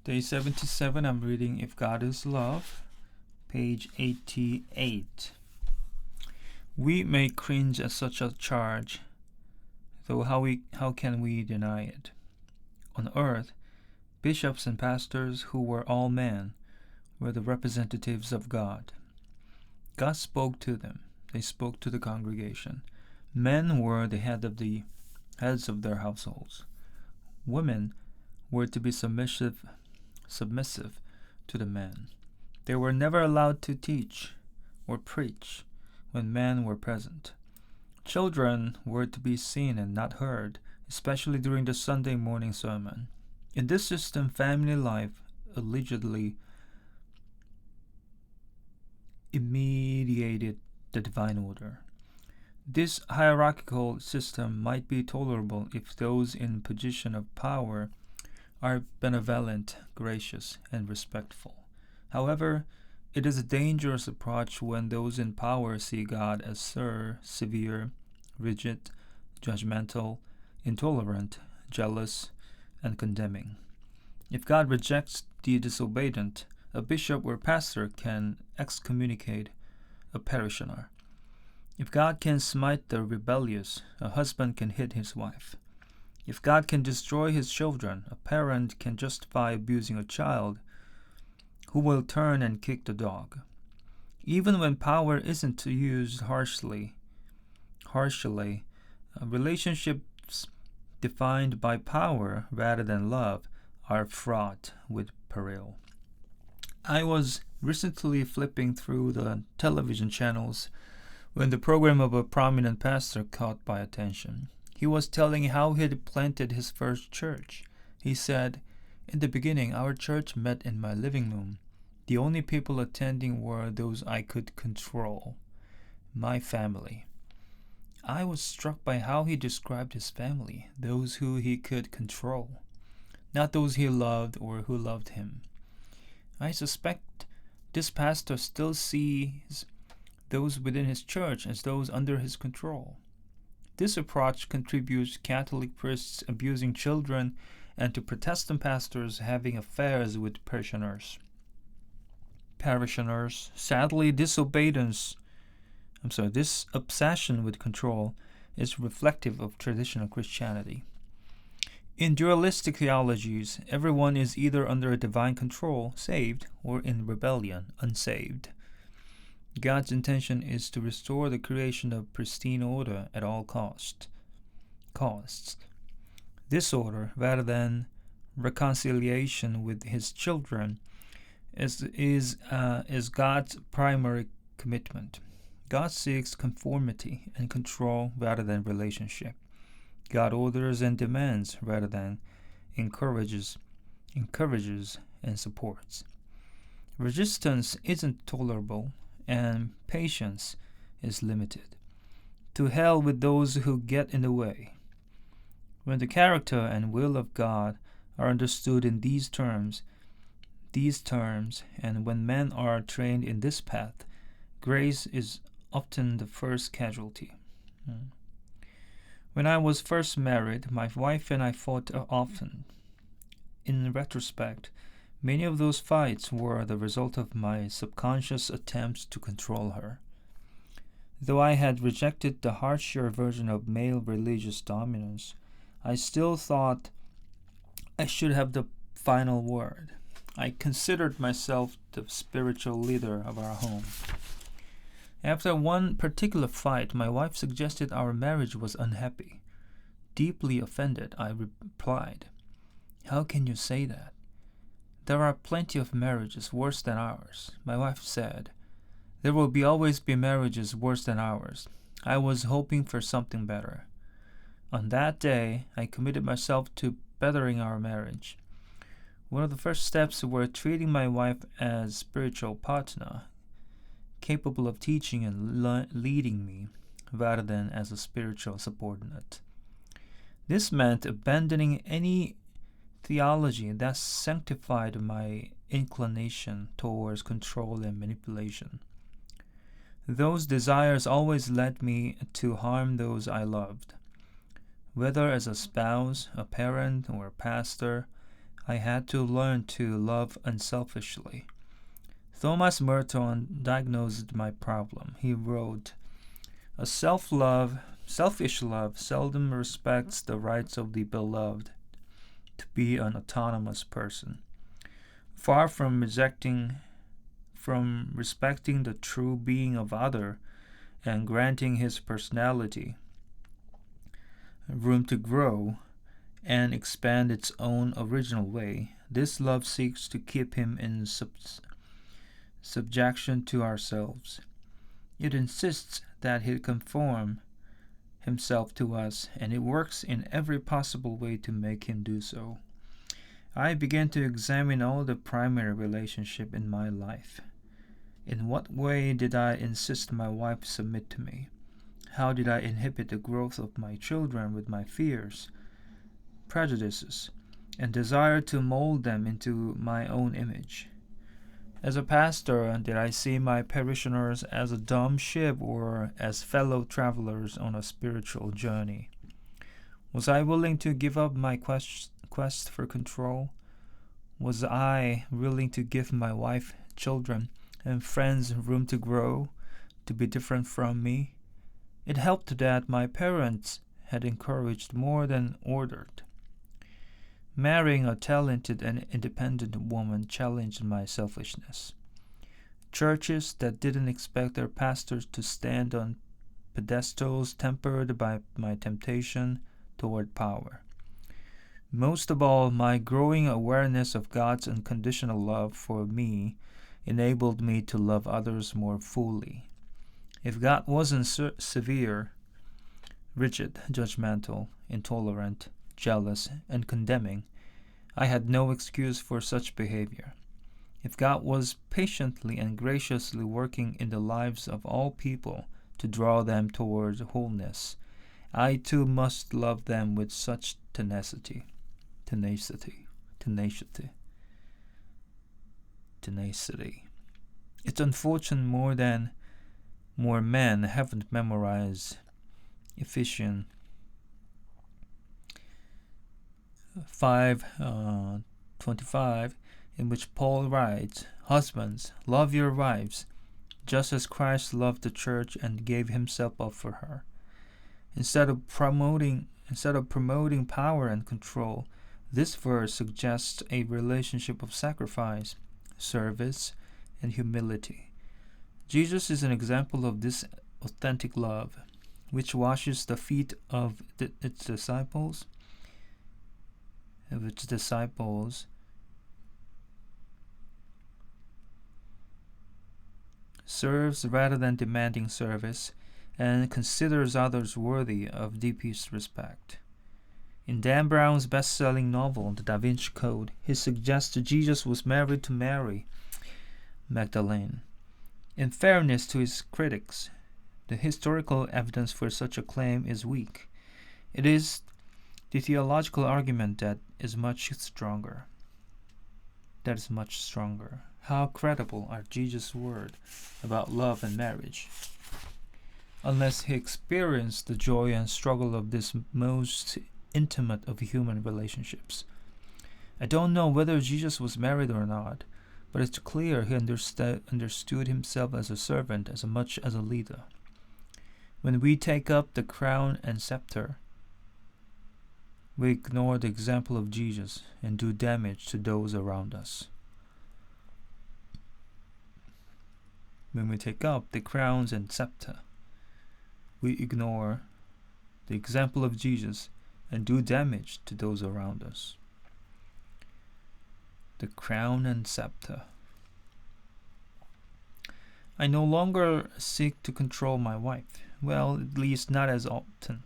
Day 77, I'm reading If God is Love, page 88. We may cringe at such a charge, though how can we deny it? On earth, bishops and pastors, who were all men, were the representatives of God. God spoke to them. They spoke to the congregation. Men were the heads of their households. Women were to be submissive to the men. They were never allowed to teach or preach when men were present. Children were to be seen and not heard, especially during the Sunday morning sermon. In this system, family life allegedly mediated the divine order. This hierarchical system might be tolerable if those in position of power are benevolent, gracious, and respectful. However, it is a dangerous approach when those in power see God as severe, rigid, judgmental, intolerant, jealous, and condemning. If God rejects the disobedient, a bishop or pastor can excommunicate a parishioner. If God can smite the rebellious, a husband can hit his wife. If God can destroy his children, a parent can justify abusing a child who will turn and kick the dog. Even when power isn't used harshly, relationships defined by power rather than love are fraught with peril. I was recently flipping through the television channels when the program of a prominent pastor caught my attention. He was telling how he had planted his first church. He said, "In the beginning, our church met in my living room. The only people attending were those I could control, my family." I was struck by how he described his family, those who he could control, not those he loved or who loved him. I suspect this pastor still sees those within his church as those under his control. This approach contributes Catholic priests abusing children and to Protestant pastors having affairs with parishioners. Sadly, this obsession with control is reflective of traditional Christianity. In dualistic theologies, everyone is either under a divine control, saved, or in rebellion, unsaved. God's intention is to restore the creation of pristine order at all costs. This order, rather than reconciliation with his children, is God's primary commitment. God seeks conformity and control rather than relationship. God orders and demands rather than encourages and supports. Resistance isn't tolerable, and patience is limited. To hell with those who get in the way. When the character and will of God are understood in these terms, and when men are trained in this path, grace is often the first casualty. When I was first married, my wife and I fought often. In retrospect, many of those fights were the result of my subconscious attempts to control her. Though I had rejected the harsher version of male religious dominance, I still thought I should have the final word. I considered myself the spiritual leader of our home. After one particular fight, my wife suggested our marriage was unhappy. Deeply offended, I replied, "How can you say that? There are plenty of marriages worse than ours." My wife said, "There will always be marriages worse than ours." I was hoping for something better. On that day, I committed myself to bettering our marriage. One of the first steps were treating my wife as spiritual partner, capable of teaching and leading me, rather than as a spiritual subordinate. This meant abandoning any theology that sanctified my inclination towards control and manipulation. Those desires always led me to harm those I loved. Whether as a spouse, a parent, or a pastor, I had to learn to love unselfishly. Thomas Merton diagnosed my problem. He wrote, "A selfish love seldom respects the rights of the beloved to be an autonomous person. Far from respecting the true being of other and granting his personality room to grow and expand its own original way, this love seeks to keep him in subjection to ourselves. It insists that he conform himself to us, and it works in every possible way to make him do so." I began to examine all the primary relationships in my life. In what way did I insist my wife submit to me? How did I inhibit the growth of my children with my fears, prejudices, and desire to mold them into my own image? As a pastor, did I see my parishioners as a dumb ship or as fellow travelers on a spiritual journey? Was I willing to give up my quest for control? Was I willing to give my wife, children, and friends room to grow, to be different from me? It helped that my parents had encouraged more than ordered. Marrying a talented and independent woman challenged my selfishness. Churches that didn't expect their pastors to stand on pedestals tempered by my temptation toward power. Most of all, my growing awareness of God's unconditional love for me enabled me to love others more fully. If God wasn't severe, rigid, judgmental, intolerant, jealous, and condemning, I had no excuse for such behavior. If God was patiently and graciously working in the lives of all people to draw them towards wholeness, I too must love them with such tenacity. It's unfortunate more men haven't memorized Ephesians 5:25, in which Paul writes, "Husbands, love your wives, just as Christ loved the church and gave himself up for her." Instead of promoting power and control, this verse suggests a relationship of sacrifice, service, and humility. Jesus is an example of this authentic love, which washes the feet of its disciples, serves rather than demanding service, and considers others worthy of deepest respect. In Dan Brown's best-selling novel, The Da Vinci Code, he suggests Jesus was married to Mary Magdalene. In fairness to his critics, the historical evidence for such a claim is weak. It is the theological argument that is much stronger. How credible are Jesus' words about love and marriage? Unless he experienced the joy and struggle of this most intimate of human relationships. I don't know whether Jesus was married or not, but it's clear he understood himself as a servant as much as a leader. When we take up the crown and scepter, we ignore the example of Jesus and do damage to those around us. When we take up the crowns and scepter, we ignore the example of Jesus and do damage to those around us. The crown and scepter. I no longer seek to control my wife. Well, at least not as often.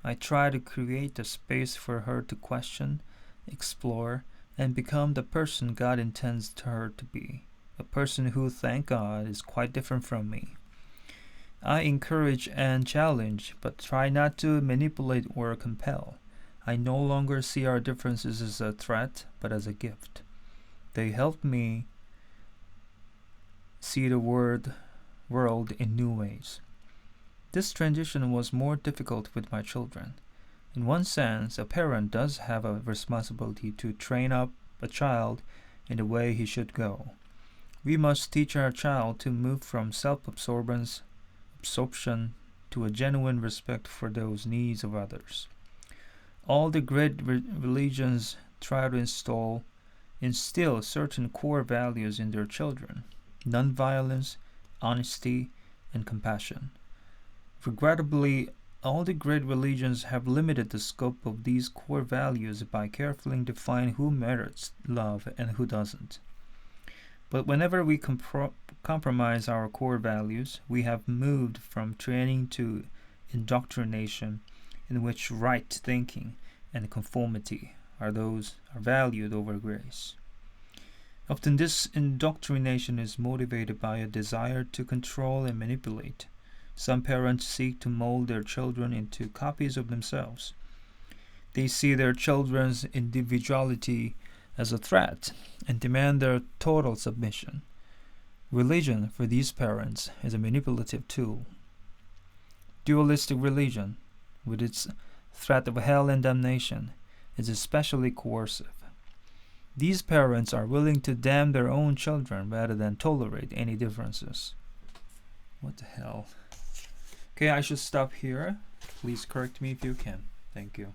I try to create a space for her to question, explore, and become the person God intends her to be. A person who, thank God, is quite different from me. I encourage and challenge, but try not to manipulate or compel. I no longer see our differences as a threat, but as a gift. They help me see the world in new ways. This transition was more difficult with my children. In one sense, a parent does have a responsibility to train up a child in the way he should go. We must teach our child to move from self-absorption to a genuine respect for those needs of others. All the great religions try to instill certain core values in their children: nonviolence, honesty, and compassion. Regrettably, all the great religions have limited the scope of these core values by carefully defining who merits love and who doesn't. But whenever we compromise our core values, we have moved from training to indoctrination, in which right thinking and conformity are valued over grace. Often this indoctrination is motivated by a desire to control and manipulate. Some parents seek to mold their children into copies of themselves. They see their children's individuality as a threat and demand their total submission. Religion, for these parents, is a manipulative tool. Dualistic religion, with its threat of hell and damnation, is especially coercive. These parents are willing to damn their own children rather than tolerate any differences. What the hell? Okay, I should stop here. Please correct me if you can. Thank you.